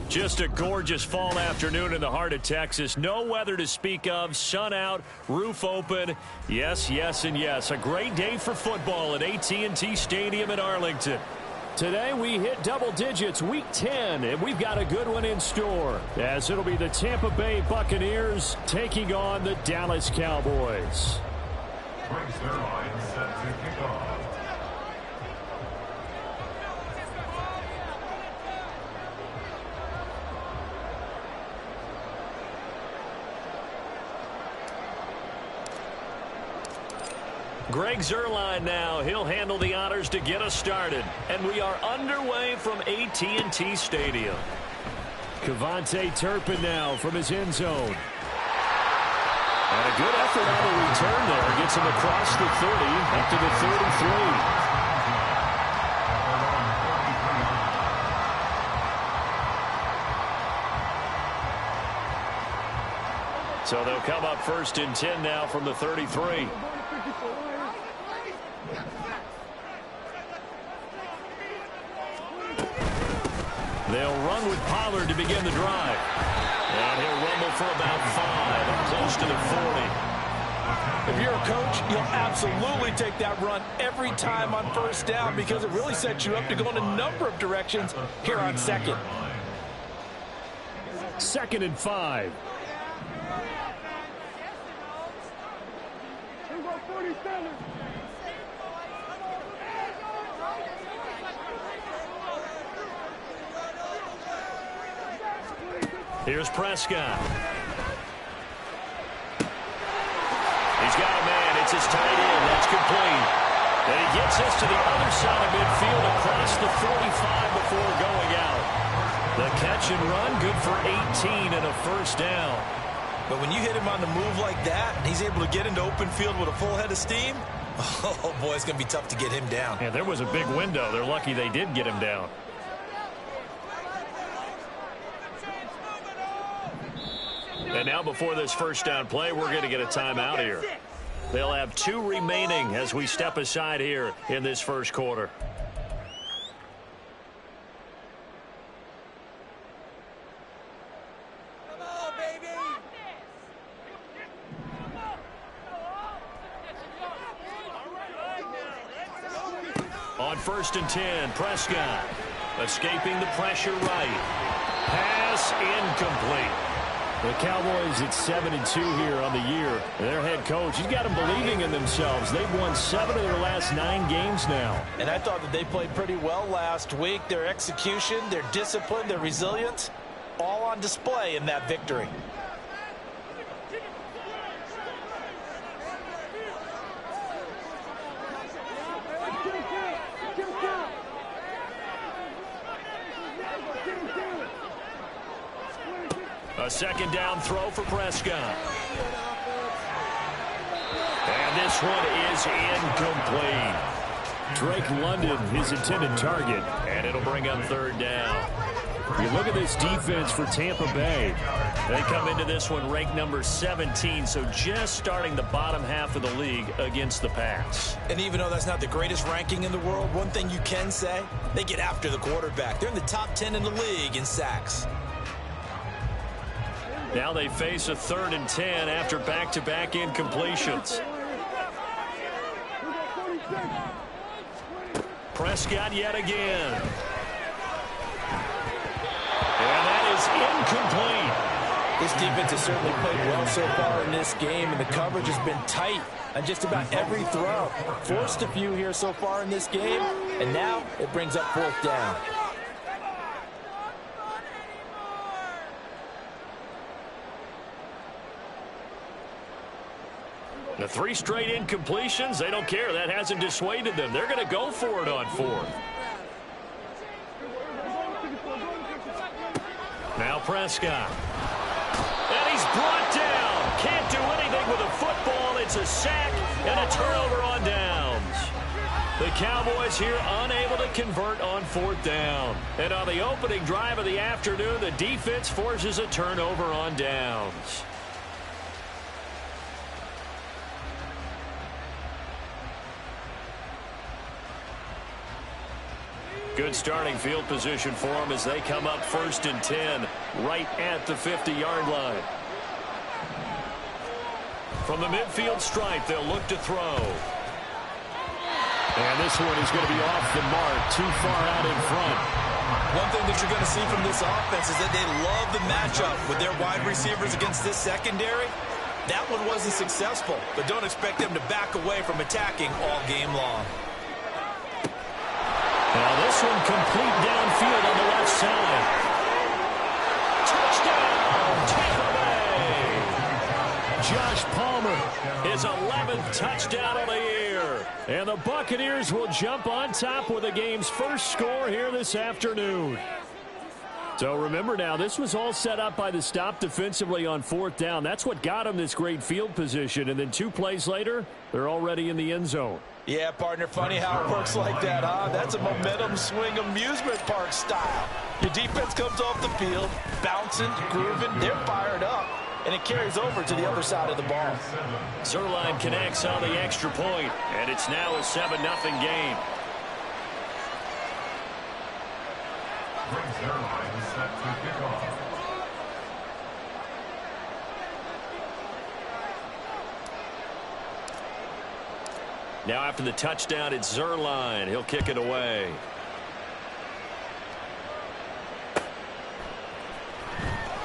Just a gorgeous fall afternoon in the heart of Texas. No weather to speak of. Sun out, roof open. Yes, yes, and yes. A great day for football at AT&T Stadium in Arlington. Today we hit double digits, week 10, and we've got a good one in store, as it'll be the Tampa Bay Buccaneers taking on the Dallas Cowboys. Brings their line set to kick off. Greg Zuerlein now. He'll handle the honors to get us started. And we are underway from AT&T Stadium. Cavante Turpin now from his end zone. And a good effort on the return there. Gets him across the 30 up to the 33. So they'll come up 1st and 10 now from the 33. They'll run with Pollard to begin the drive. And he'll rumble for about 5, close to the 40. If you're a coach, you'll absolutely take that run every time on 1st down because it really sets you up to go in a number of directions here on 2nd. 2nd and 5. Here's Prescott. He's got a man. It's his tight end. That's complete. And he gets us to the other side of midfield across the 45 before going out. The catch and run, good for 18 and a 1st down. But when you hit him on the move like that, and he's able to get into open field with a full head of steam, oh boy, it's going to be tough to get him down. Yeah, there was a big window. They're lucky they did get him down. And now before this 1st down play, we're going to get a timeout here. They'll have 2 remaining as we step aside here in this 1st quarter. Come on, baby. On 1st and 10, Prescott escaping the pressure right. Pass incomplete. The Cowboys at 7-2 here on the year. Their head coach, he's got them believing in themselves. They've won 7 of their last 9 games now. And I thought that they played pretty well last week. Their execution, their discipline, their resilience, all on display in that victory. A 2nd down throw for Prescott. And this one is incomplete. Drake London, his intended target, and it'll bring up 3rd down. You look at this defense for Tampa Bay. They come into this one ranked number 17, so just starting the bottom half of the league against the pass. And even though that's not the greatest ranking in the world, one thing you can say, they get after the quarterback. They're in the top 10 in the league in sacks. Now they face a 3rd and 10 after back-to-back incompletions. Prescott yet again. And that is incomplete. This defense has certainly played well so far in this game, and the coverage has been tight on just about every throw. Forced a few here so far in this game, and now it brings up 4th down. The 3 straight incompletions, they don't care. That hasn't dissuaded them. They're going to go for it on 4th. Now Prescott. And he's brought down. Can't do anything with a football. It's a sack and a turnover on downs. The Cowboys here unable to convert on 4th down. And on the opening drive of the afternoon, the defense forces a turnover on downs. Good starting field position for them as they come up 1st and 10 right at the 50-yard line. From the midfield stripe, they'll look to throw. And this one is going to be off the mark, too far out in front. One thing that you're going to see from this offense is that they love the matchup with their wide receivers against this secondary. That one wasn't successful, but don't expect them to back away from attacking all game long. Now this one complete downfield on the left side. Touchdown, Tampa Bay. Josh Palmer, his 11th touchdown of the year. And the Buccaneers will jump on top with the game's first score here this afternoon. So remember now, this was all set up by the stop defensively on 4th down. That's what got them this great field position. And then 2 plays later, they're already in the end zone. Yeah, partner, funny how it works like that, huh? That's a momentum swing amusement park style. Your defense comes off the field, bouncing, grooving, they're fired up, and it carries over to the other side of the ball. Zerline connects on the extra point, and it's now a 7-0 game. Zerline is set to kick off. Now after the touchdown, it's Zerline. He'll kick it away.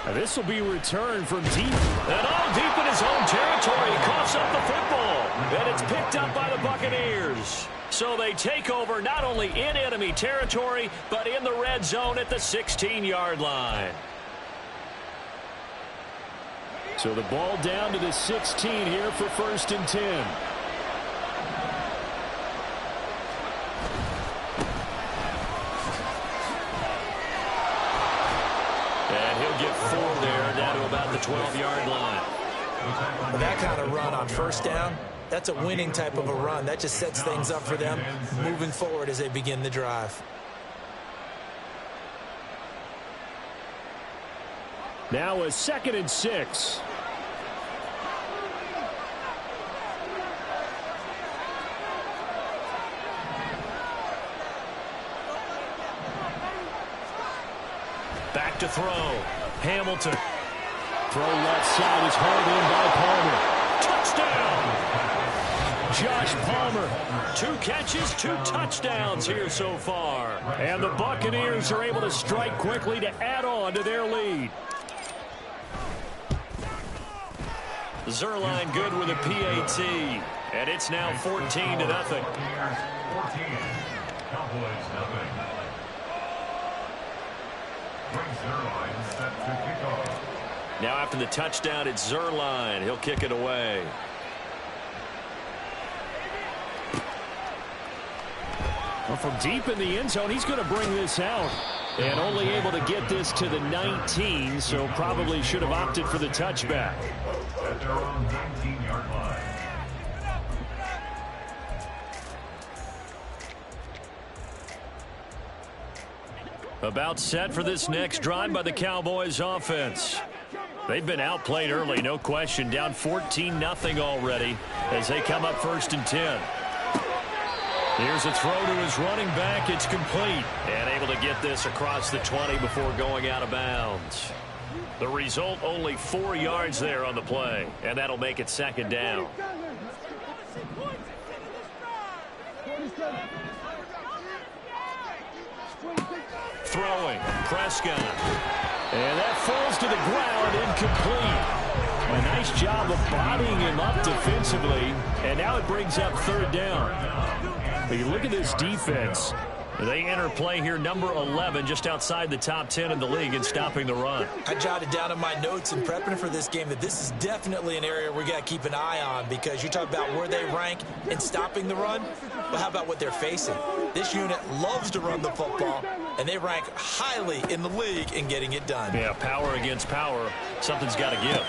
And this will be returned from deep. And all deep in his own territory. He coughs up the football. And it's picked up by the Buccaneers. So they take over not only in enemy territory, but in the red zone at the 16-yard line. So the ball down to the 16 here for 1st and 10. Get 4 there, down to about the 12-yard line. With that kind of run on 1st down, that's a winning type of a run. That just sets things up for them moving forward as they begin the drive. Now a 2nd and 6. Back to throw. Hamilton. Throw left side is hauled in by Palmer. Touchdown. Josh Palmer. 2 catches, 2 touchdowns here so far. And the Buccaneers are able to strike quickly to add on to their lead. Zerline good with a PAT. And it's now 14-0. 14. Cowboys nothing. Set to kick off. Now after the touchdown, it's Zerline. He'll kick it away. Well, from deep in the end zone, he's going to bring this out. And only able to get this to the 19, so probably should have opted for the touchback. At their own 19-yard line. About set for this next drive by the Cowboys offense. They've been outplayed early, no question. Down 14-0 already as they come up 1st and 10. Here's a throw to his running back. It's complete. And able to get this across the 20 before going out of bounds. The result, only 4 yards there on the play. And that'll make it 2nd down. Throwing, Prescott. And that falls to the ground, incomplete. A nice job of bodying him up defensively. And now it brings up 3rd down. But you look at this defense. They enter play here, number 11, just outside the top 10 in the league in stopping the run. I jotted down in my notes in prepping for this game that this is definitely an area we got to keep an eye on, because you talk about where they rank in stopping the run, but how about what they're facing? This unit loves to run the football, and they rank highly in the league in getting it done. Yeah, power against power. Something's got to give.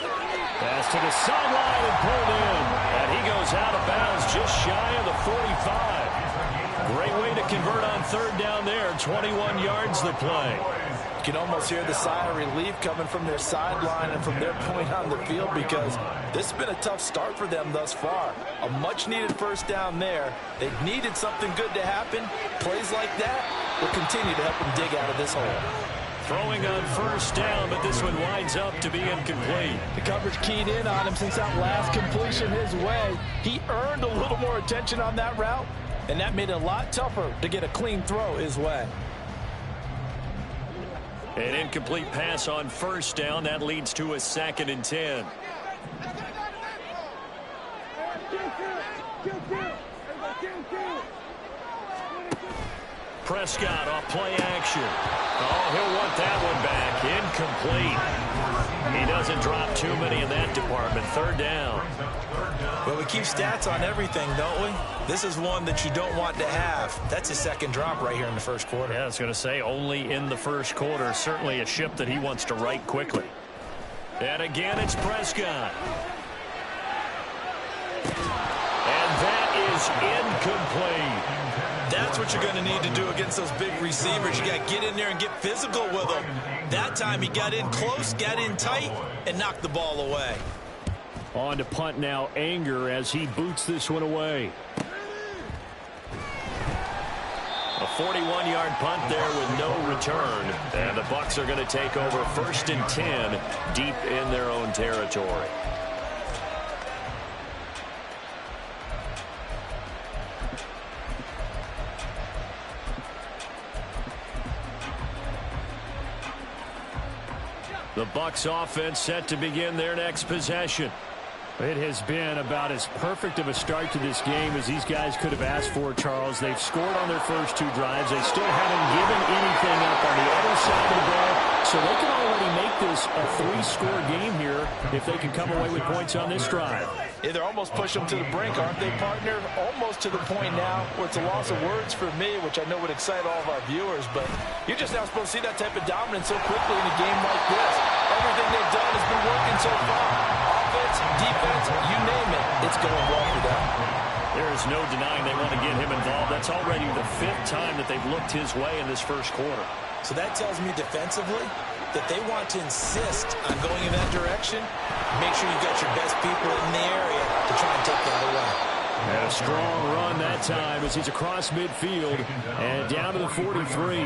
Pass to the sideline and pulled in. And he goes out of bounds just shy of the 45. Great way to convert on 3rd down there. 21 yards the play. You can almost hear the sigh of relief coming from their sideline and from their point on the field, because this has been a tough start for them thus far. A much-needed 1st down there. They've needed something good to happen. Plays like that will continue to help him dig out of this hole. Throwing on first down, but this one winds up to be incomplete. The coverage keyed in on him since that last completion his way. He earned a little more attention on that route, and that made it a lot tougher to get a clean throw his way. An incomplete pass on first down. That leads to a 2nd and 10. Prescott off play action. Oh, he'll want that one back. Incomplete. He doesn't drop too many in that department. 3rd down. Well, we keep stats on everything, don't we? This is one that you don't want to have. That's his 2nd drop right here in the 1st quarter. Yeah, I was going to say only in the 1st quarter. Certainly a ship that he wants to right quickly. And again, it's Prescott. And that is incomplete. That's what you're going to need to do against those big receivers. You got to get in there and get physical with them. That time he got in close, got in tight, and knocked the ball away. On to punt now, Anger, as he boots this one away. A 41-yard punt there with no return. And the Bucs are going to take over 1st and 10 deep in their own territory. The Bucs offense set to begin their next possession. It has been about as perfect of a start to this game as these guys could have asked for, Charles. They've scored on their first 2 drives. They still haven't given anything up on the other side of the ball, so they can already make this a 3-score game here if they can come away with points on this drive. Yeah, they're almost pushing them to the brink, aren't they, partner? Almost to the point now where it's a loss of words for me, which I know would excite all of our viewers, but you're just now supposed to see that type of dominance so quickly in a game like this. Everything they've done has been working so far. Offense, defense, you name it, it's going well for them. There is no denying they want to get him involved. That's already the 5th time that they've looked his way in this 1st quarter. So that tells me defensively that they want to insist on going in that direction. Make sure you've got your best people in the area to try and take that away. And a strong run that time as he's across midfield and down to the 43.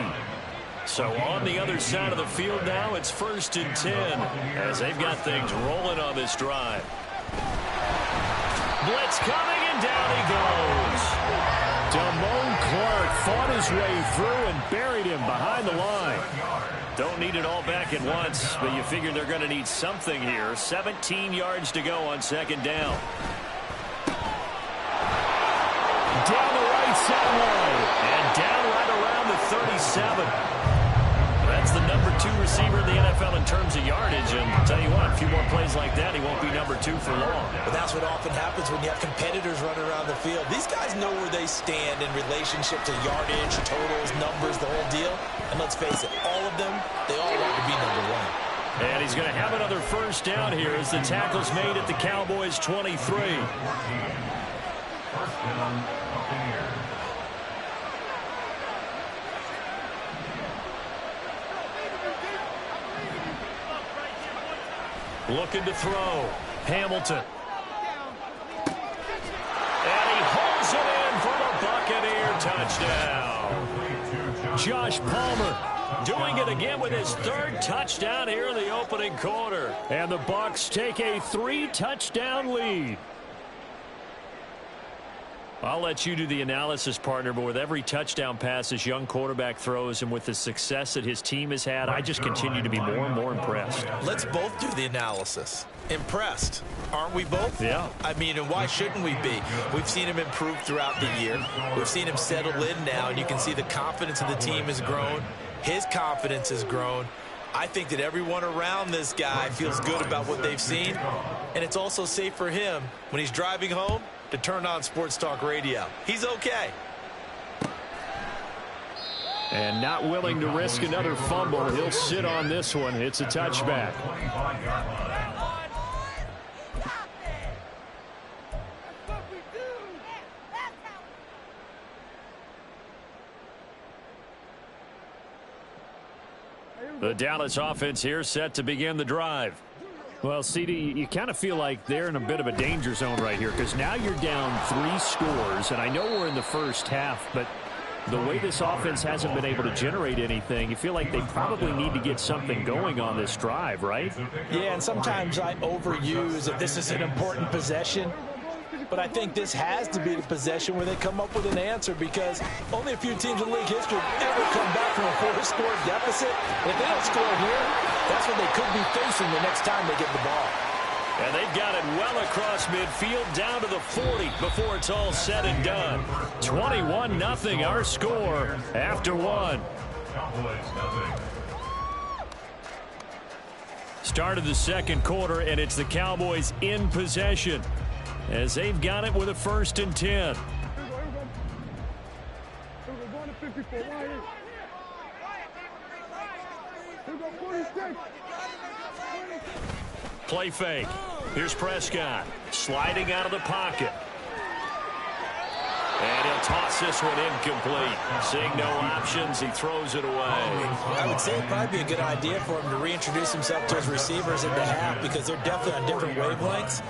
So on the other side of the field now, it's 1st and 10 as they've got things rolling on this drive. Blitz coming, and down he goes. Damone Clark fought his way through and buried him behind the line. Don't need it all back at once, but you figure they're going to need something here. 17 yards to go on 2nd down. Down the right sideline and down right around the 37. That's the number 2 receiver in the NFL in terms of yardage. And I'll tell you what, a few more plays like that, he won't be number 2 for long. But that's what often happens when you have competitors running around the field. These guys know where they stand in relationship to yardage, totals, numbers, the whole deal. And let's face it, all of them, they all want to be number 1. And he's going to have another 1st down here as the tackle's made at the Cowboys' 23. 1st down, Buccaneers. Looking to throw. Hamilton. And he holds it in for the Buccaneer touchdown. Josh Palmer doing it again with his 3rd touchdown here in the opening quarter. And the Bucs take a 3-touchdown lead. I'll let you do the analysis, partner, but with every touchdown pass this young quarterback throws and with the success that his team has had, I just continue to be more and more impressed. Let's both do the analysis. Impressed, aren't we both? Yeah. I mean, and why shouldn't we be? We've seen him improve throughout the year. We've seen him settle in now, and you can see the confidence of the team has grown. His confidence has grown. I think that everyone around this guy feels good about what they've seen, and it's also safe for him when he's driving home to turn on Sports Talk Radio. He's okay. And not willing to risk another fumble. He'll sit on this one. It's a touchback. The Dallas offense here set to begin the drive. Well, CD, you kind of feel like they're in a bit of a danger zone right here because now you're down 3 scores, and I know we're in the first half, but the way this offense hasn't been able to generate anything, you feel like they probably need to get something going on this drive, right? Yeah, and sometimes I overuse if this is an important possession. But I think this has to be the possession where they come up with an answer, because only a few teams in league history ever come back from a 4-score deficit. If they don't score here, that's what they could be facing the next time they get the ball. And they've got it well across midfield down to the 40 before it's all said and done. 21-0 our score after one. Start of the second quarter, and it's the Cowboys in possession as they've got it with a 1st and 10. Play fake. Here's Prescott sliding out of the pocket. And he'll toss this one incomplete. Seeing no options, he throws it away. I would say it'd probably be a good idea for him to reintroduce himself to his receivers in the half, because they're definitely on different wavelengths.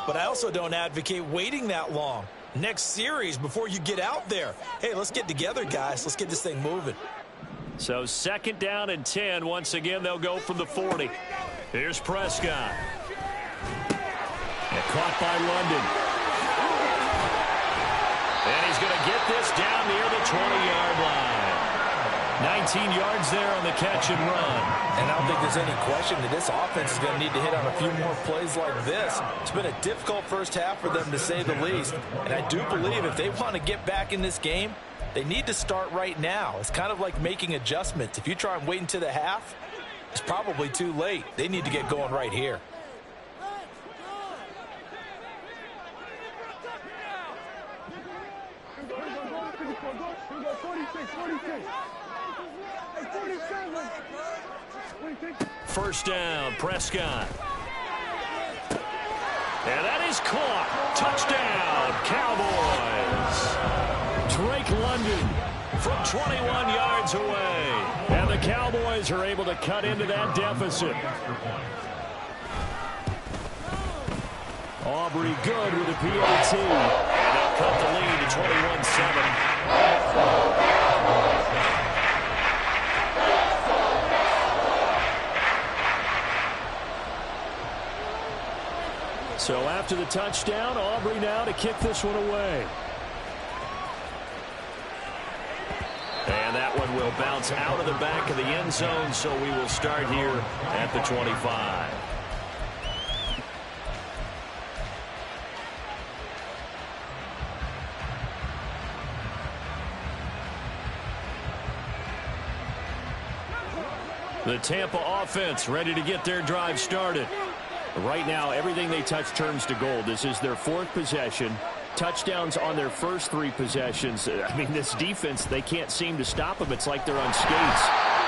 But I also don't advocate waiting that long. Next series before you get out there. Hey, let's get together, guys. Let's get this thing moving. So 2nd down and 10. Once again, they'll go from the 40. Here's Prescott. And caught by London. And he's going to get this down near the 20-yard line. 19 yards there on the catch and run. And I don't think there's any question that this offense is going to need to hit on a few more plays like this. It's been a difficult first half for them, to say the least. And I do believe if they want to get back in this game, they need to start right now. It's kind of like making adjustments. If you try and wait until the half, it's probably too late. They need to get going right here. First down, Prescott. And that is caught. Touchdown, Cowboys. Drake London from 21 yards away. And the Cowboys are able to cut into that deficit. Aubrey good with a PAT. And they'll cut the lead to 21-7. So after the touchdown, Aubrey now to kick this one away. And that one will bounce out of the back of the end zone, so we will start here at the 25. The Tampa offense ready to get their drive started. Right now, everything they touch turns to gold. This is their 4th possession. Touchdowns on their first 3 possessions. I mean, this defense, they can't seem to stop them. It's like they're on skates.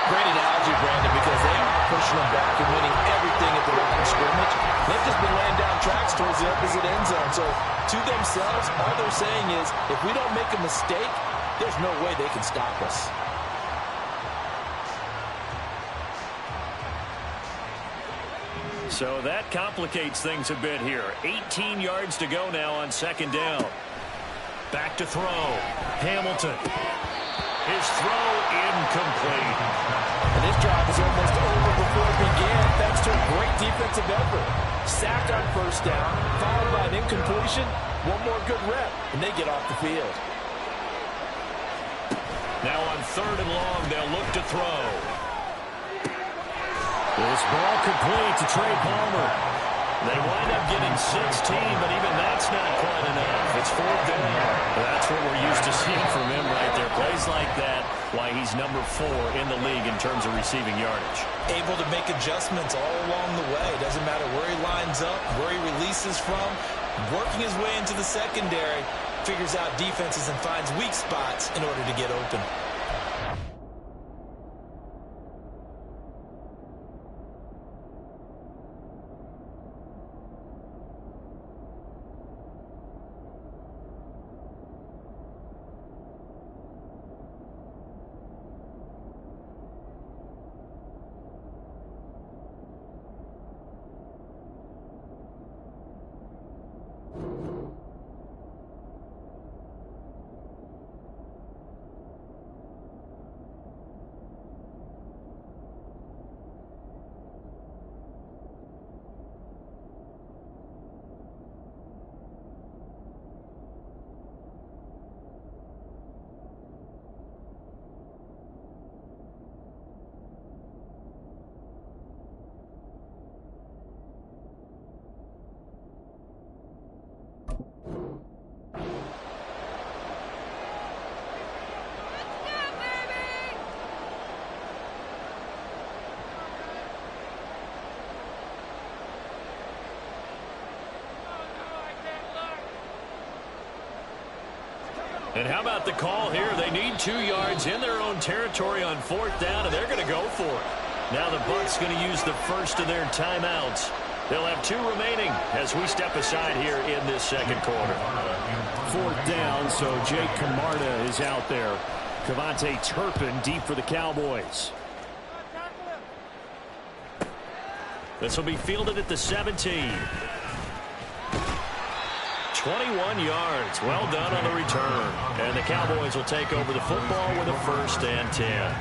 Great analogy, Brandon, because they are pushing them back and winning everything at the line of scrimmage. They've just been laying down tracks towards the opposite end zone. So, to themselves, all they're saying is, if we don't make a mistake, there's no way they can stop us. So that complicates things a bit here. 18 yards to go now on 2nd down. Back to throw. Hamilton. His throw incomplete. And this drive is almost over before it began, thanks to a great defensive effort. Sacked on 1st down, followed by an incompletion. One more good rep, and they get off the field. Now on 3rd and long, they'll look to throw. This ball complete to Trey Palmer. They wind up getting 16, but even that's not quite enough. It's 4th down. That's what we're used to seeing from him right there. Plays like that, why he's number 4 in the league in terms of receiving yardage. Able to make adjustments all along the way. Doesn't matter where he lines up, where he releases from. Working his way into the secondary, figures out defenses and finds weak spots in order to get open. And how about the call here? They need 2 yards in their own territory on 4th down, and they're going to go for it. Now the Bucs going to use the first of their timeouts. They'll have 2 remaining as we step aside here in this second quarter. 4th down, so Jake Camarda is out there. Cavante Turpin deep for the Cowboys. This will be fielded at the 17. 21 yards. Well done on the return. And the Cowboys will take over the football with a 1st and 10.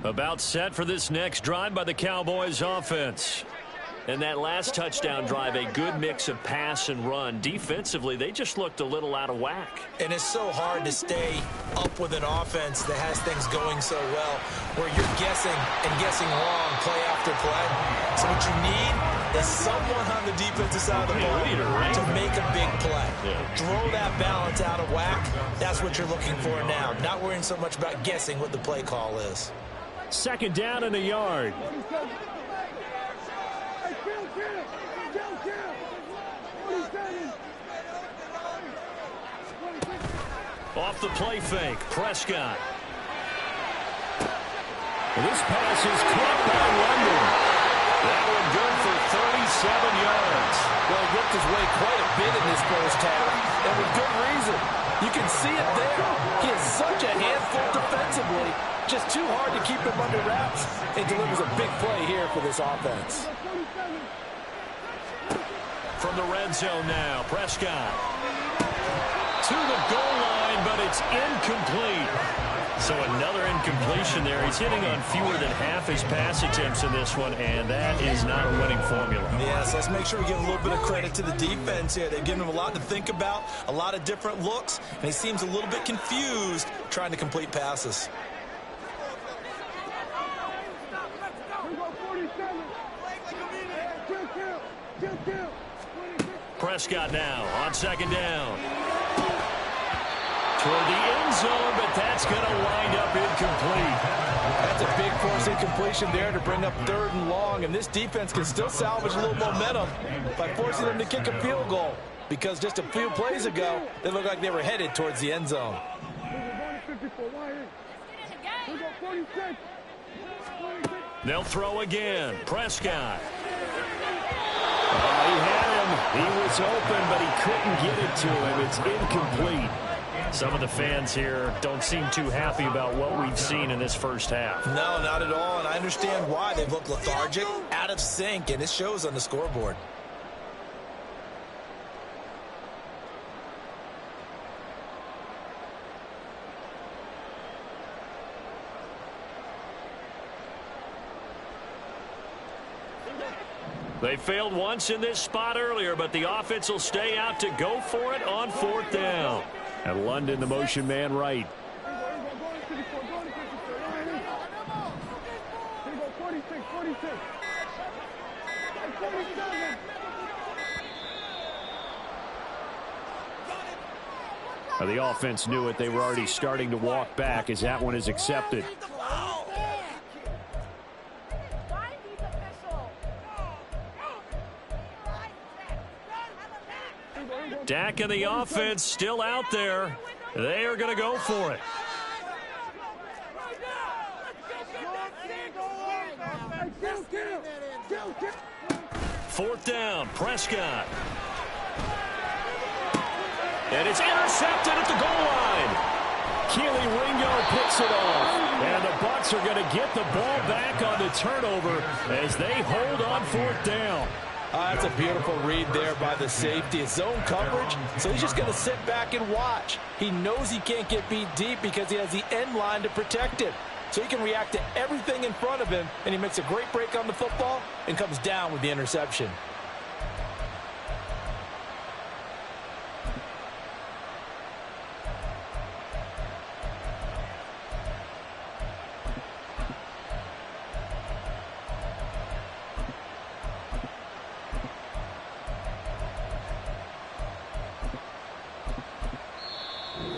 About set for this next drive by the Cowboys offense. And that last touchdown drive, a good mix of pass and run. Defensively, they just looked a little out of whack. And it's so hard to stay up with an offense that has things going so well, where you're guessing and guessing wrong play after play. So what you need is someone on the defensive side of the ball to make a big play. Throw that balance out of whack. That's what you're looking for now. Not worrying so much about guessing what the play call is. 2nd down and a yard. Off the play fake, Prescott. This pass is caught by London. That one good for 37 yards. Well, he worked his way quite a bit in this first half, and with good reason. You can see it there. He is such a handful defensively. Just too hard to keep him under wraps, and delivers a big play here for this offense. From the red zone now, Prescott. To the goal line, but it's incomplete. So another incompletion there. He's hitting on fewer than half his pass attempts in this one, and that is not a winning formula. Yes, let's make sure we give a little bit of credit to the defense here. They've given him a lot to think about, a lot of different looks, and he seems a little bit confused trying to complete passes. Prescott now on 2nd down. Toward the end zone, but that's going to wind up incomplete. That's a big force incompletion there to bring up 3rd and long, and this defense can still salvage a little momentum by forcing them to kick a field goal, because just a few plays ago, they looked like they were headed towards the end zone. They'll throw again. Prescott. He had him. He was open, but he couldn't get it to him. It's incomplete. Some of the fans here don't seem too happy about what we've seen in this first half. No, not at all, and I understand why. They've looked lethargic, out of sync, and it shows on the scoreboard. They failed once in this spot earlier, but the offense will stay out to go for it on 4th down. And London, the motion man right. The offense knew it. They were already starting to walk back as that one is accepted. Dak and the offense still out there. They are going to go for it. Fourth down, Prescott. And it's intercepted at the goal line. Keely Ringo picks it off. And the Bucs are going to get the ball back on the turnover as they hold on 4th down. That's a beautiful read there by the safety. It's zone coverage, so he's just going to sit back and watch. He knows he can't get beat deep because he has the end line to protect him. So he can react to everything in front of him, and he makes a great break on the football and comes down with the interception.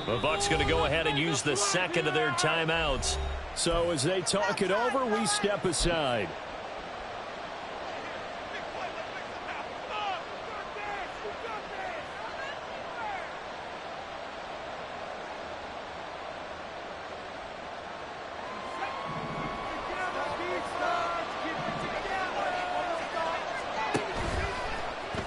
The Bucs going to go ahead and use the second of their timeouts. So as they talk it over, we step aside.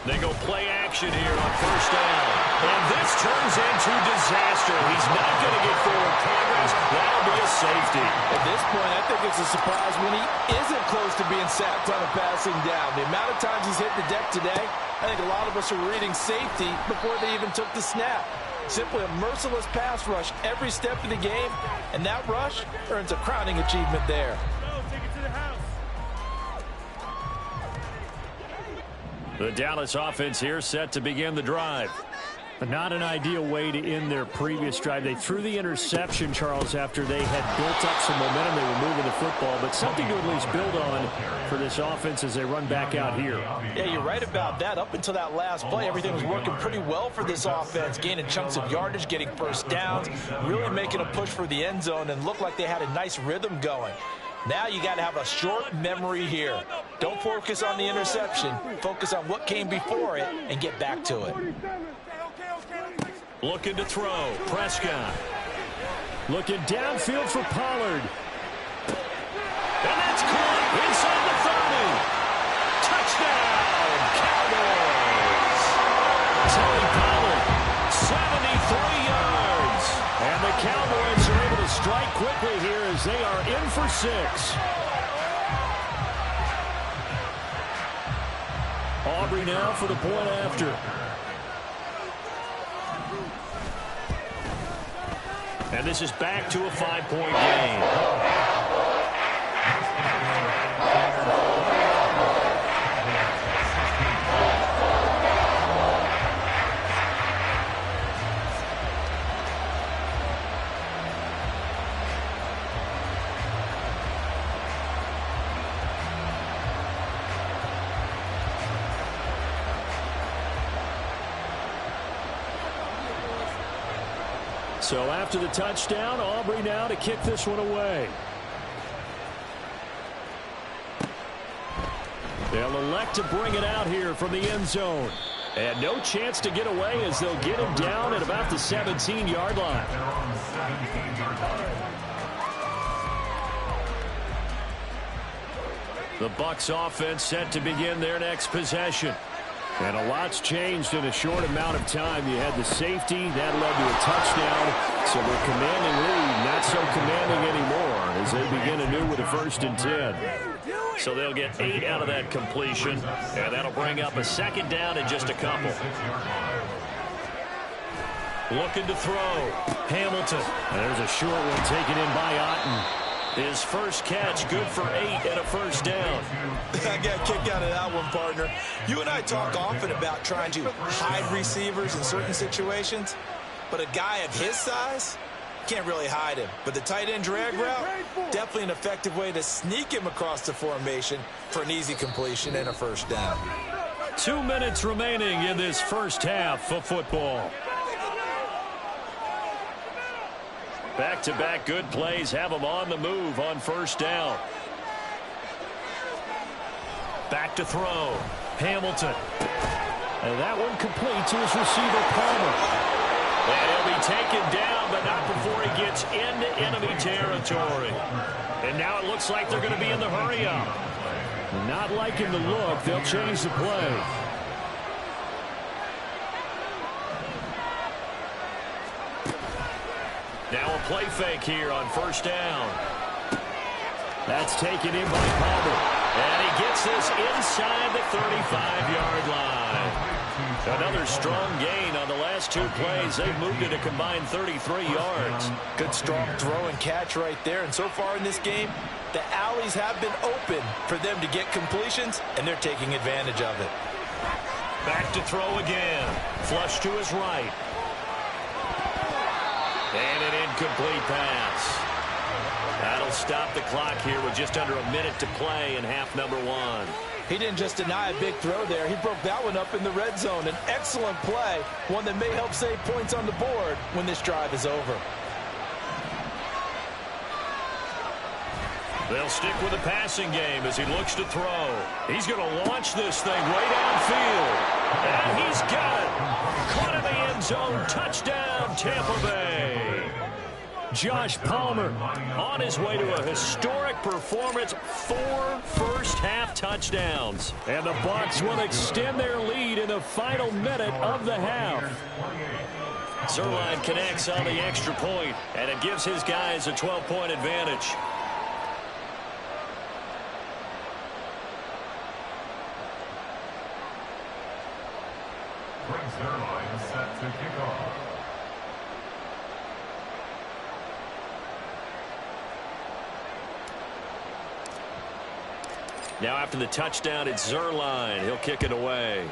They go play action here on first down. And this turns into disaster. He's not going to get forward progress. That'll be a safety. At this point, I think it's a surprise when he isn't close to being sacked on a passing down. The amount of times he's hit the deck today, I think a lot of us are reading safety before they even took the snap. Simply a merciless pass rush every step of the game, and that rush earns a crowning achievement there. The Dallas offense here set to begin the drive. But not an ideal way to end their previous drive. They threw the interception, Charles, after they had built up some momentum. They were moving the football, but something to at least build on for this offense as they run back out here. Yeah, you're right about that. Up until that last play, everything was working pretty well for this offense, gaining chunks of yardage, getting first downs, really making a push for the end zone, and looked like they had a nice rhythm going. Now you got to have a short memory here. Don't focus on the interception. Focus on what came before it and get back to it. Looking to throw. Prescott. Looking downfield for Pollard. And that's caught inside the 30. Touchdown, Cowboys. Tony Pollard, 73 yards. And the Cowboys are able to strike quickly here as they are in for 6. Aubrey now for the point after. And this is back to a 5-point game. So after the touchdown, Aubrey now to kick this one away. They'll elect to bring it out here from the end zone. And no chance to get away as they'll get him down at about the 17-yard line. The Bucs offense set to begin their next possession. And a lot's changed in a short amount of time. You had the safety. That led to a touchdown. So their commanding lead, not so commanding anymore as they begin anew with a 1st and 10. So they'll get 8 out of that completion. And that'll bring up a 2nd down in just a couple. Looking to throw. Hamilton. And there's a short one taken in by Otten. His first catch, good for 8 and a 1st down. I got a kick out of that one, partner. You and I talk often about trying to hide receivers in certain situations, but a guy of his size can't really hide him. But the tight end drag route, definitely an effective way to sneak him across the formation for an easy completion and a 1st down. 2 minutes remaining in this first half of football. Back-to-back good plays have them on the move on 1st down. Back to throw. Hamilton. And that one complete to his receiver, Palmer. And he'll be taken down, but not before he gets into enemy territory. And now it looks like they're going to be in the hurry-up. Not liking the look. They'll change the play. Now a play fake here on 1st down. That's taken in by Palmer. And he gets this inside the 35-yard line. Another strong gain on the last 2 plays. They've moved it a combined 33 yards. Good strong throw and catch right there. And so far in this game, the alleys have been open for them to get completions, and they're taking advantage of it. Back to throw again. Flush to his right. And an incomplete pass. That'll stop the clock here with just under a minute to play in half number 1. He didn't just deny a big throw there. He broke that one up in the red zone. An excellent play, one that may help save points on the board when this drive is over. They'll stick with the passing game as he looks to throw. He's going to launch this thing way downfield. And he's got it. Caught in the end zone. Touchdown, Tampa Bay. Josh Palmer on his way to a historic performance. 4 first-half touchdowns. And the Bucs will extend their lead in the final minute of the half. Zerline connects on the extra point, and it gives his guys a 12-point advantage. Zerline set to kick off. Now after the touchdown, it's Zerline. He'll kick it away.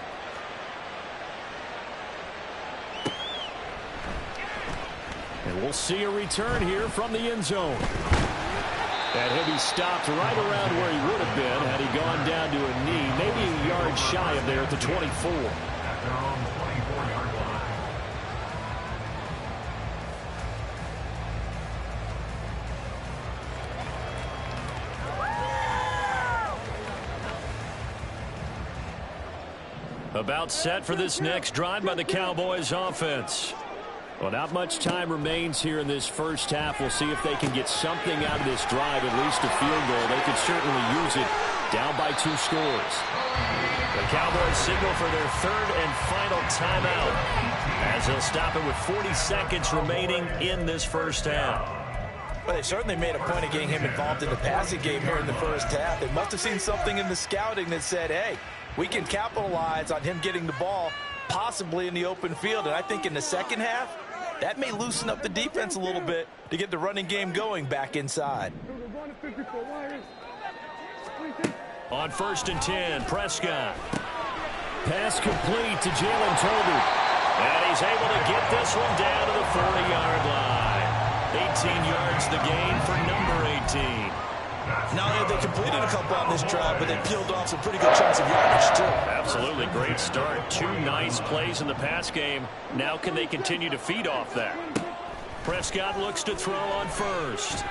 And we'll see a return here from the end zone. And he'll be stopped right around where he would have been had he gone down to a knee, maybe a yard shy of there at the 24. At their own 24-yard line. About set for this next drive by the Cowboys offense. Well, not much time remains here in this first half. We'll see if they can get something out of this drive, at least a field goal. They could certainly use it down by 2 scores. The Cowboys signal for their 3rd and final timeout as they'll stop it with 40 seconds remaining in this first half. Well, they certainly made a point of getting him involved in the passing game here in the first half. They must have seen something in the scouting that said, hey, we can capitalize on him getting the ball possibly in the open field. And I think in the second half, that may loosen up the defense a little bit to get the running game going back inside. On 1st and 10, Prescott. Pass complete to Jalen Tolbert. And he's able to get this one down to the 40-yard line. 18 yards the gain for number 18. Not only have they completed a couple on this drive, but they peeled off some pretty good chunks of yardage, too. Absolutely great start. 2 nice plays in the pass game. Now can they continue to feed off that? Prescott looks to throw on 1st.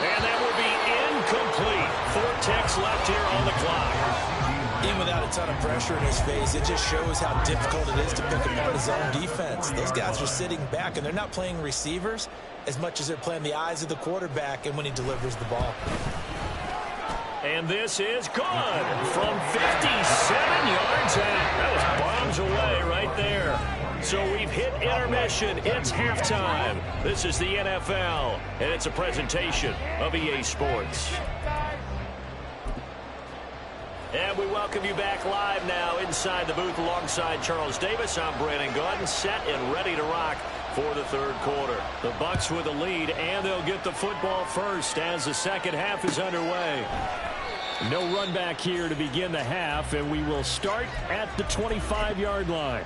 And that will be incomplete. 4 ticks left here on the clock. Even without a ton of pressure in his face, it just shows how difficult it is to pick apart his own defense. Those guys are sitting back, and they're not playing receivers as much as they're playing the eyes of the quarterback and when he delivers the ball. And this is good from 57 yards out. That was bombs away right there. So we've hit intermission. It's halftime. This is the NFL, and it's a presentation of EA Sports. And we welcome you back live now inside the booth alongside Charles Davis. I'm Brandon Gaudin, set and ready to rock for the 3rd quarter. The Bucs with the lead, and they'll get the football first as the second half is underway. No run back here to begin the half, and we will start at the 25-yard line.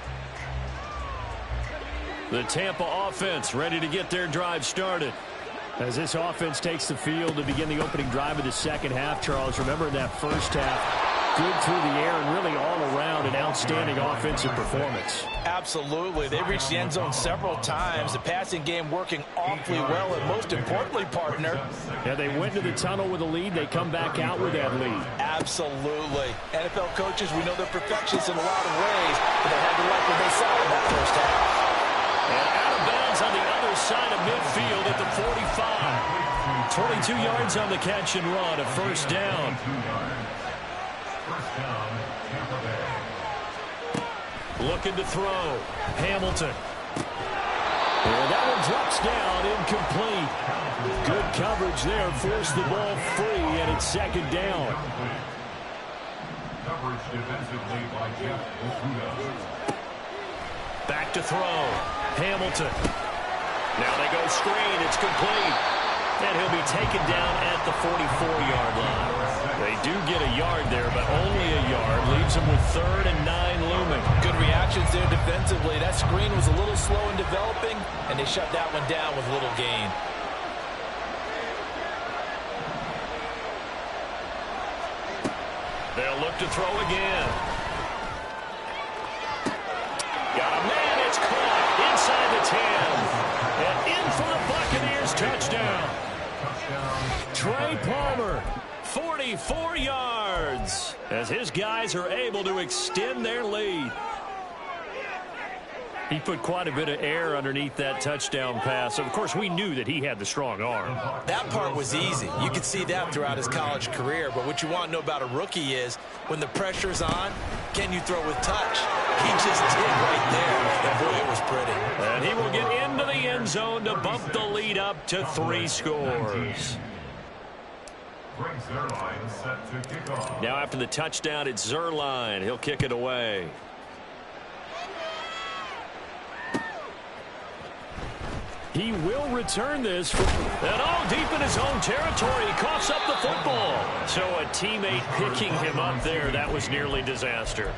The Tampa offense ready to get their drive started. As this offense takes the field to begin the opening drive of the second half, Charles, remember that first half, good through the air and really all around an outstanding offensive performance. Absolutely. They reached the end zone several times. The passing game working awfully well, and most importantly, partner. Yeah, they went to the tunnel with a lead. They come back out with that lead. Absolutely. NFL coaches, we know they're perfectionists in a lot of ways, but they had to like what they saw in that first half. And out of bounds on the other side of midfield at the 45. 22 yards on the catch and run, a first down. First down, Tampa Bay. Looking to throw. Hamilton. And that one drops down, incomplete. Good coverage there, forced the ball free, and it's second down. Coverage defensively by Jeff Okuda. Back to throw. Hamilton. Now they go screen. It's complete. And he'll be taken down at the 44-yard line. They do get a yard there, but only a yard. Leaves them with 3rd and 9 looming. Good reactions there defensively. That screen was a little slow in developing, and they shut that one down with little gain. They'll look to throw again. Got a man. It's caught inside the 10. And in for the Buccaneers touchdown. Trey Palmer, 44 yards, as his guys are able to extend their lead. He put quite a bit of air underneath that touchdown pass. Of course, we knew that he had the strong arm. That part was easy. You could see that throughout his college career. But what you want to know about a rookie is when the pressure's on, can you throw with touch? He just did right there. And boy, it was pretty. And he will get into the end zone to bump the lead up to 3 scores. Now after the touchdown, it's Zuerlein. He'll kick it away. He will return this. And all deep in his own territory. He coughs up the football. So a teammate picking him up there, that was nearly disaster.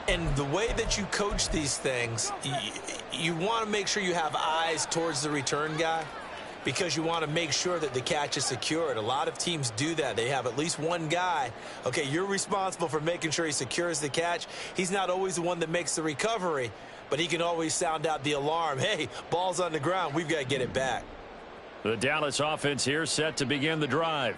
And the way that you coach these things, you want to make sure you have eyes towards the return guy, because you want to make sure that the catch is secured. A lot of teams do that. They have at least one guy. Okay, you're responsible for making sure he secures the catch. He's not always the one that makes the recovery, but he can always sound out the alarm. Hey, ball's on the ground. We've got to get it back. The Dallas offense here set to begin the drive.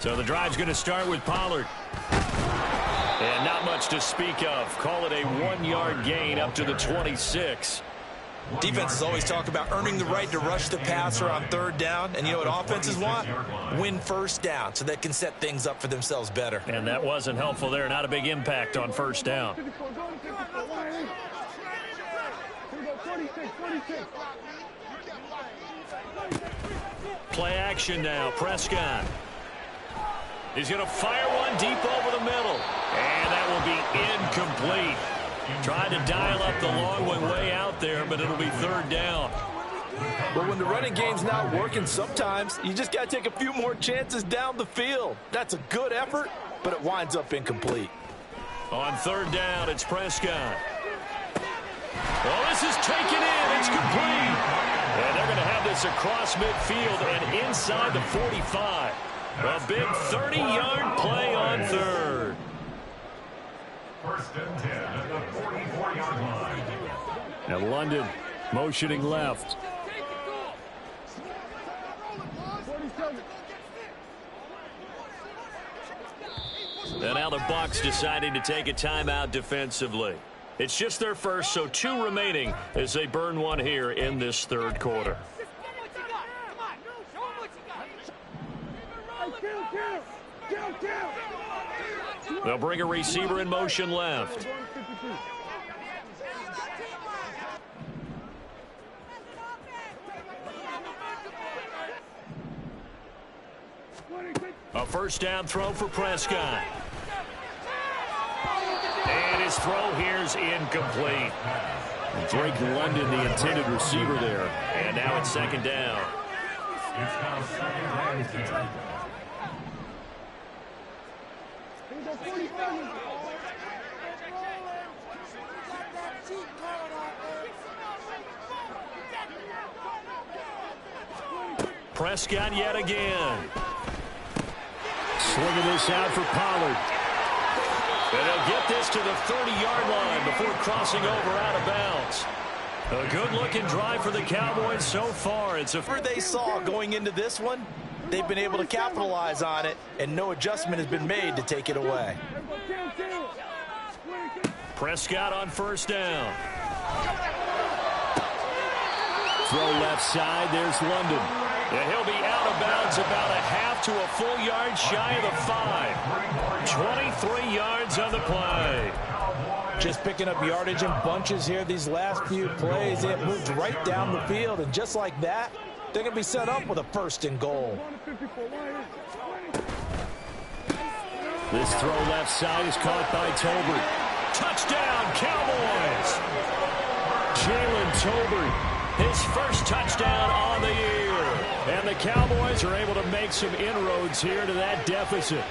So the drive's going to start with Pollard. And not much to speak of. Call it a 1-yard gain up to the 26. Defenses always talk about earning the right to rush the passer on 3rd down. And you know what offenses want? Win 1st down so they can set things up for themselves better. And that wasn't helpful there. Not a big impact on 1st down. Play action now. Prescott. He's going to fire one deep over the middle. And that will be incomplete. Tried to dial up the long one way out there, but it'll be 3rd down. But when the running game's not working, sometimes you just got to take a few more chances down the field. That's a good effort, but it winds up incomplete. On 3rd down, it's Prescott. Well, this is taken in. It's complete. And they're going to have this across midfield and inside the 45. A big 30-yard play on 3rd. 1st and 10 at the 44-yard line. And London motioning left. And now the Bucs deciding to take a timeout defensively. It's just their first, so 2 remaining as they burn one here in this 3rd quarter. They'll bring a receiver in motion left. A 1st down throw for Prescott. And his throw here's incomplete. Drake London, the intended receiver there. And now it's 2nd down. It's now 2nd and 10. Prescott yet again. Slinging this out for Pollard. And he'll get this to the 30-yard line before crossing over out of bounds. A good-looking drive for the Cowboys so far. It's Whatever they saw going into this one, they've been able to capitalize on it, and no adjustment has been made to take it away. Prescott on 1st down. Throw left side. There's London. And he'll be out of bounds about a half to a full yard shy of the 5. 23 yards on the play. Just picking up yardage in bunches here these last few plays. It moved right down the field, and just like that, they're going to be set up with a 1st and goal. This throw left side is caught by Tolbert. Touchdown, Cowboys! Jalen Tolbert. His first touchdown on the year. And the Cowboys are able to make some inroads here to that deficit.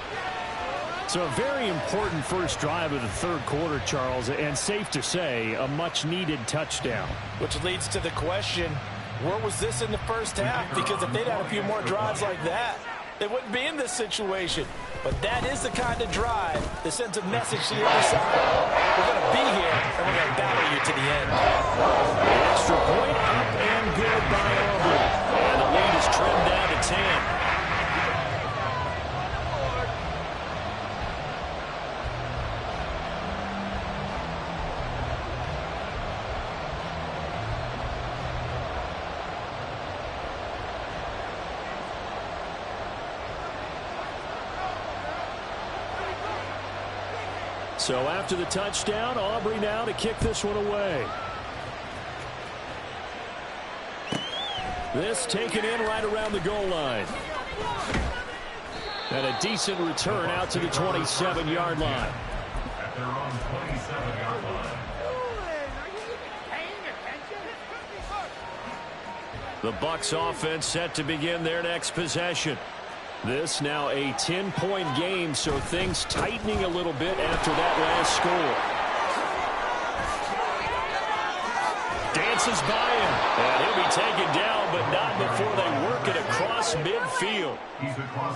So a very important first drive of the 3rd quarter, Charles, and safe to say, a much-needed touchdown. Which leads to the question, Where was this in the first half? Because if they'd had a few more drives like that, they wouldn't be in this situation. But that is the kind of drive that sends a message to the other side. We're going to be here, and we're going to battle you to the end. The extra point up and good by Auburn. And the lead is trimmed down to 10. So after the touchdown, Aubrey now to kick this one away. This taken in right around the goal line. And a decent return out to the 27-yard line. At their own 27-yard line. The Bucs offense set to begin their next possession. This now a 10-point game, so things tightening a little bit after that last score. Dances by him, and he'll be taken down, but not before they work it across midfield.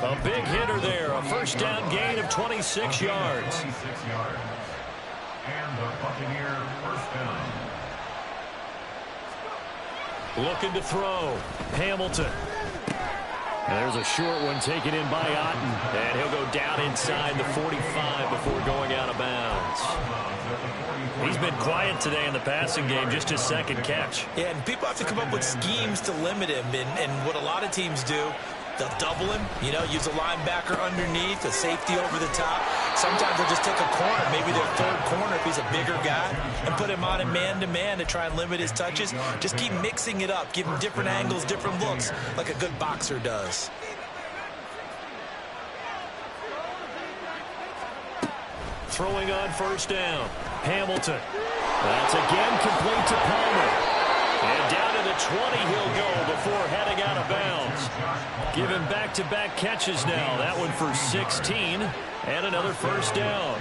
A big hitter there, a first down gain of 26 yards. 26 yards. And the Buccaneer first down. Looking to throw. Hamilton. And there's a short one taken in by Otten. And he'll go down inside the 45 before going out of bounds. He's been quiet today in the passing game, just his second catch. Yeah, and people have to come up with schemes to limit him. And what a lot of teams do, they'll double him, you know, use a linebacker underneath, a safety over the top. Sometimes they'll just take a corner, maybe their third corner if he's a bigger guy, and put him on a man-to-man to try and limit his touches. Just keep mixing it up, give him different angles, different looks, like a good boxer does. Throwing on first down. Hamilton. That's again complete to Palmer. And down to the 20 he'll go before heading out of bounds. Given back-to-back catches now. That one for 16 and another first down.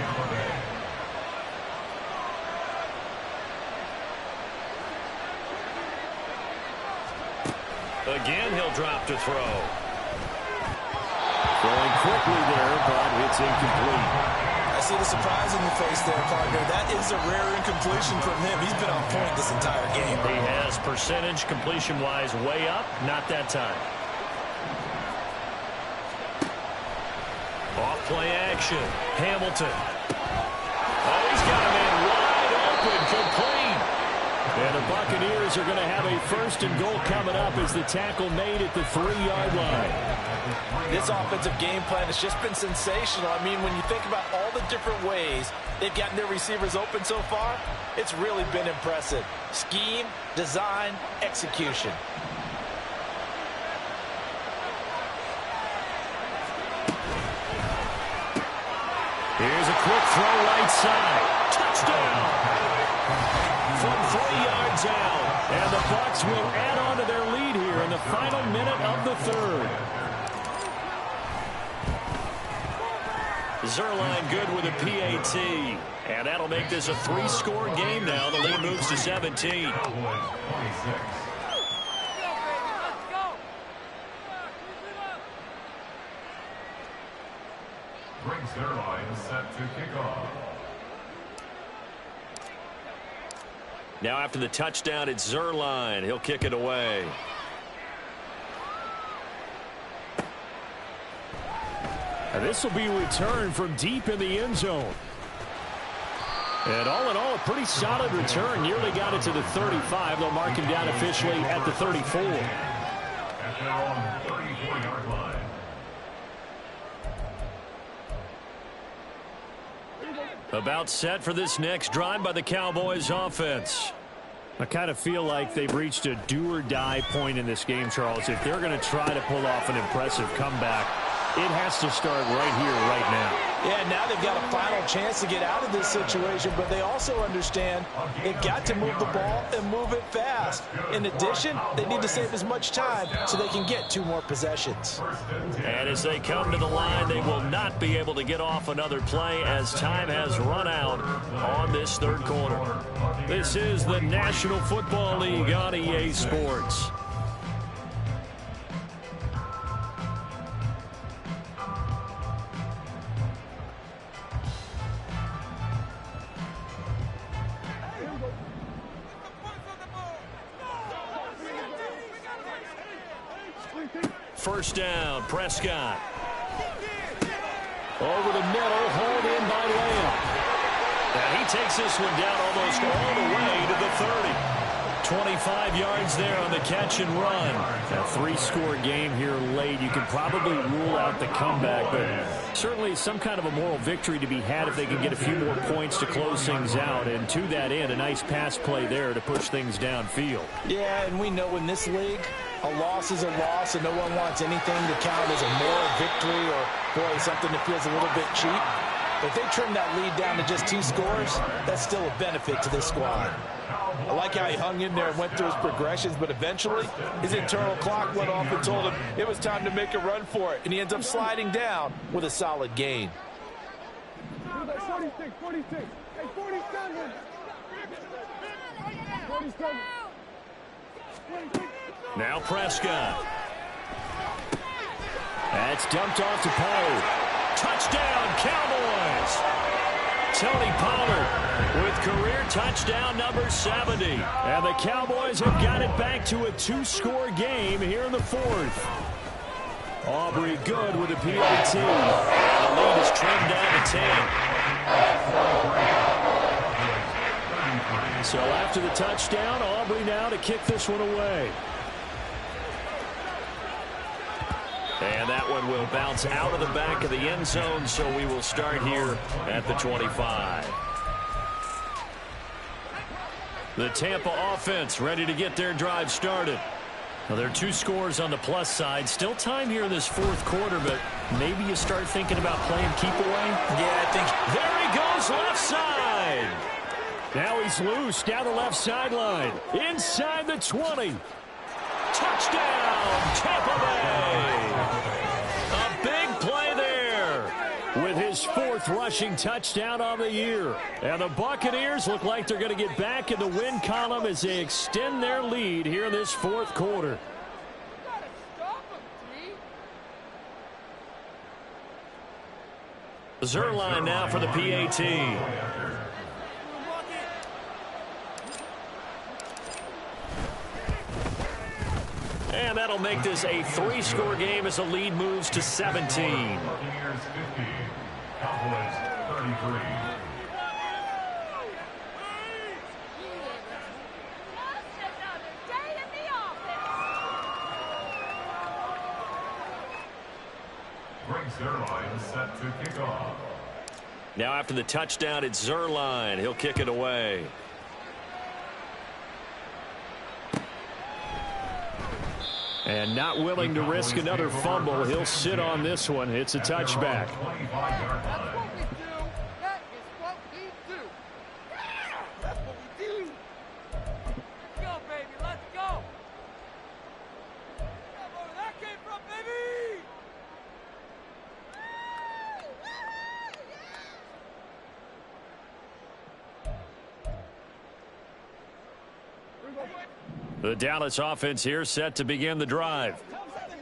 Again, he'll drop to throw. Throwing quickly there, but it's incomplete. I see the surprise in your face there, partner. That is a rare incompletion from him. He's been on point this entire game. He has percentage completion-wise way up. Not that time. Off-play action. Hamilton. Oh, he's got a man wide open, complete. And the Buccaneers are going to have a first and goal coming up as the tackle made at the 3-yard line. This offensive game plan has just been sensational. I mean, when you think about all the different ways they've gotten their receivers open so far, it's really been impressive. Scheme, design, execution. Here's a quick throw right side. Touchdown! From 3 yards out. And the Bucs will add on to their lead here in the final minute of the third. Zerline good with a PAT. And that'll make this a 3-score game now. The lead moves to 17. Greg Zerline set to kick off. Now after the touchdown, it's Zerline. He'll kick it away. And this will be returned from deep in the end zone. And all in all, a pretty solid return. Nearly got it to the 35. They'll mark him down officially at the 34. At their own 34-yard line. About set for this next drive by the Cowboys offense. I kind of feel like they've reached a do-or-die point in this game, Charles. If they're going to try to pull off an impressive comeback, it has to start right here, right now. Yeah, now they've got a final chance to get out of this situation, but they also understand they've got to move the ball and move it fast. In addition, they need to save as much time so they can get 2 more possessions. And as they come to the line, they will not be able to get off another play as time has run out on this third quarter. This is the National Football League on EA Sports. First down, Prescott. Over the middle, hauled in by Lamb. And he takes this one down almost all the way to the 30. 25 yards there on the catch and run. A 3-score game here late. You can probably rule out the comeback, but certainly some kind of a moral victory to be had if they can get a few more points to close things out. And to that end, a nice pass play there to push things downfield. Yeah, and we know in this league, a loss is a loss, and no one wants anything to count as a moral victory or, boy, something that feels a little bit cheap. But if they trim that lead down to just 2 scores, that's still a benefit to this squad. I like how he hung in there and went through his progressions, but eventually his internal clock went off and told him it was time to make a run for it, and he ends up sliding down with a solid gain. 46, 46, hey, 47. 47. Now Prescott. That's dumped off to Pollard. Touchdown, Cowboys! Tony Pollard with career touchdown number 70. And the Cowboys have got it back to a 2-score game here in the 4th. Aubrey good with a PAT. And the lead is trimmed down to 10. So after the touchdown, Aubrey now to kick this one away. And that one will bounce out of the back of the end zone, so we will start here at the 25. The Tampa offense ready to get their drive started. Well, there are 2 scores on the plus side. Still time here in this 4th quarter, but maybe you start thinking about playing keep away. Yeah, I think. There he goes, left side. Now he's loose down the left sideline. Inside the 20. Touchdown, Tampa Bay. A big play there with his 4th rushing touchdown on the year. And the Buccaneers look like they're going to get back in the win column as they extend their lead here in this 4th quarter. Zerline now for the PAT. And that'll make this a 3-score game as the lead moves to 17. Buccaneers 50, Cowboys 33. Greg Zerline set to kick off. Now after the touchdown, it's Zerline. He'll kick it away. And not willing to risk another fumble. He'll sit on this one. It's a touchback. That's what we do. That is what we do. That's what we do. Let's go, baby. Let's go. That's where that came from, baby. The Dallas offense here set to begin the drive.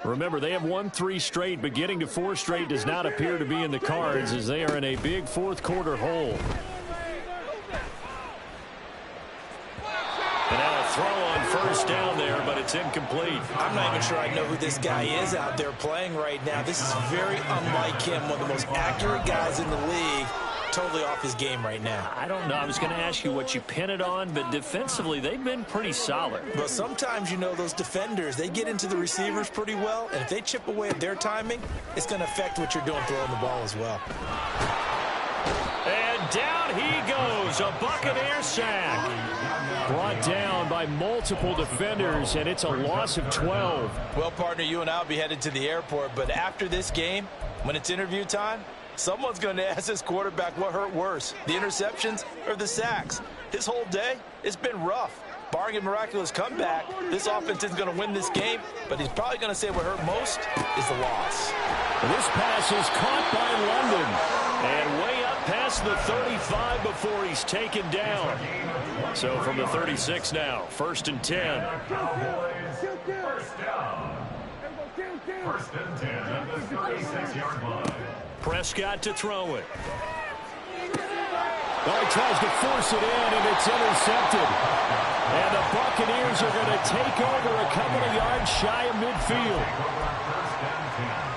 Remember, they have won 3 straight, but getting to 4 straight does not appear to be in the cards as they are in a big 4th quarter hole. And now a throw on first down there, but it's incomplete. I'm not even sure I know who this guy is out there playing right now. This is very unlike him, one of the most accurate guys in the league. Totally off his game right now. I don't know. I was going to ask you what you pin it on, but defensively, they've been pretty solid. Well, sometimes, you know, those defenders, they get into the receivers pretty well, and if they chip away at their timing, it's going to affect what you're doing throwing the ball as well. And down he goes, a Buccaneer sack. Brought down by multiple defenders, and it's a loss of 12. Well, partner, you and I will be headed to the airport, but after this game, when it's interview time, someone's going to ask this quarterback what hurt worse, the interceptions or the sacks. His whole day, it's been rough. Barring a miraculous comeback, this offense isn't going to win this game, but he's probably going to say what hurt most is the loss. This pass is caught by London, and way up past the 35 before he's taken down. So from the 36 now, 1st and 10. First down. First and 10 at the 36-yard line. Prescott to throw it. Oh, he tries to force it in, and it's intercepted. And the Buccaneers are going to take over a couple of yards shy of midfield. First and 10.